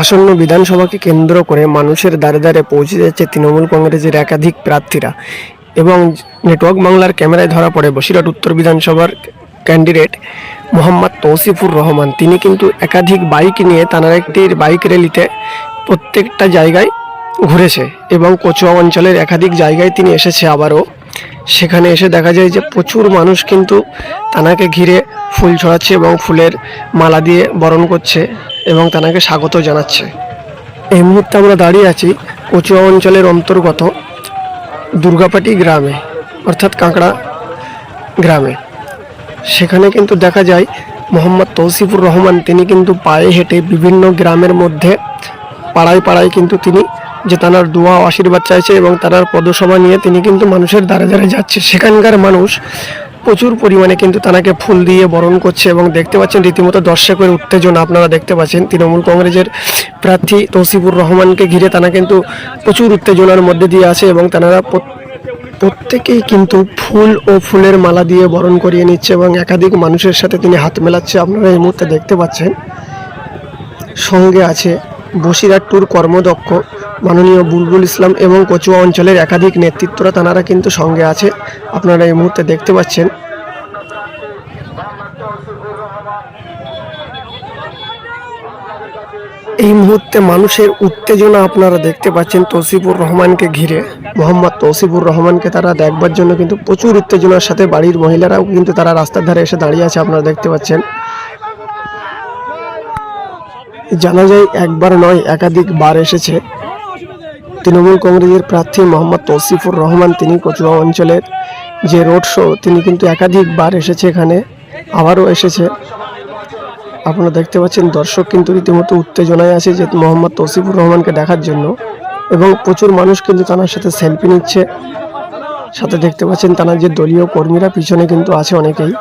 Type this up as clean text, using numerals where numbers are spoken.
আসন্ন বিধানসভাকে কেন্দ্র করে মানুষের দ্বারে দ্বারে পৌঁছে যাচ্ছে তৃণমূল কংগ্রেসের একাধিক প্রার্থীরা এবং নেটওয়ার্ক বাংলার ক্যামেরায় ধরা পড়ে বসিরহাট উত্তর বিধানসভার ক্যান্ডিডেট মোহাম্মদ তৌসিফুর রহমান। তিনি কিন্তু একাধিক বাইক নিয়ে তাঁর একটি বাইক র্যালিতে প্রত্যেকটা জায়গায় ঘুরেছে এবং কচুয়া অঞ্চলের একাধিক জায়গায় তিনি এসেছে। আবারও সেখানে এসে দেখা যায় যে প্রচুর মানুষ কিন্তু তানাকে ঘিরে ফুল ছড়াচ্ছে এবং ফুলের মালা দিয়ে বরণ করছে এবং তানাকে স্বাগত জানাচ্ছে। এই মুহূর্তে আমরা দাঁড়িয়ে আছি কচুয়া অঞ্চলের অন্তর্গত দুর্গাপাটি গ্রামে, অর্থাৎ কাঁকড়া গ্রামে। সেখানে কিন্তু দেখা যায় মোহাম্মদ তৌসিফুর রহমান তিনি কিন্তু পায়ে হেঁটে বিভিন্ন গ্রামের মধ্যে পাড়ায় পাড়ায় কিন্তু তিনি যে তার দোয়া আশীর্বাদ চাইছে এবং তার পদসভা নিয়ে তিনি কিন্তু মানুষের দ্বারে দ্বারে যাচ্ছে। সেখানকার মানুষ প্রচুর পরিমাণে কিন্তু তাকে ফুল দিয়ে বরণ করছে এবং দেখতে পাচ্ছেন রীতিমতো দর্শকের উত্তেজনা আপনারা দেখতে পাচ্ছেন। তৃণমূল কংগ্রেসের প্রার্থী তৌসিফুর রহমানকে ঘিরে তারা কিন্তু প্রচুর উত্তেজনার মধ্যে দিয়ে আছে এবং তারা প্রত্যেকেই কিন্তু ফুল ও ফুলের মালা দিয়ে বরণ করিয়ে নিচ্ছে এবং একাধিক মানুষের সাথে তিনি হাত মেলাচ্ছে। আপনারা এই মুহূর্তে দেখতে পাচ্ছেন সঙ্গে আছে বসিরহাট ট্যুর কর্মদক্ষ মাননীয় বুলবুল ইসলাম এবং কচুয়া অঞ্চলের একাধিক নেতৃত্বরা তারা কিন্তু সঙ্গে আছে। আপনারা এই মুহূর্তে দেখতে পাচ্ছেন এই মুহূর্তে মানুষের উত্তেজনা আপনারা দেখতে পাচ্ছেন তৌসিফুর রহমানকে ঘিরে। মোহাম্মদ তৌসিফুর রহমানকে তারা দেখবার জন্য কিন্তু প্রচুর উত্তেজনার সাথে বাড়ির মহিলারাও কিন্তু তারা রাস্তার ধারে এসে দাঁড়িয়ে আছে। আপনারা দেখতে পাচ্ছেন জানা যায় একবার নয় একাধিক বার এসেছে তৃণমূল কংগ্রেসের প্রার্থী মোহাম্মদ তৌসিফুর রহমান। তিনি কচুয়া অঞ্চলের যে রোড শো তিনি কিন্তু একাধিকবার এসেছে, এখানে আবারও এসেছে। আপনারা দেখতে পাচ্ছেন দর্শক কিন্তু রীতিমতো উত্তেজনায় আছে যে মোহাম্মদ তৌসিফুর রহমানকে দেখার জন্য এবং প্রচুর মানুষ কিন্তু তার সাথে সেলফি নিচ্ছে। সাথে দেখতে পাচ্ছেন তার যে দলীয় কর্মীরা পিছনে কিন্তু আছে অনেকেই।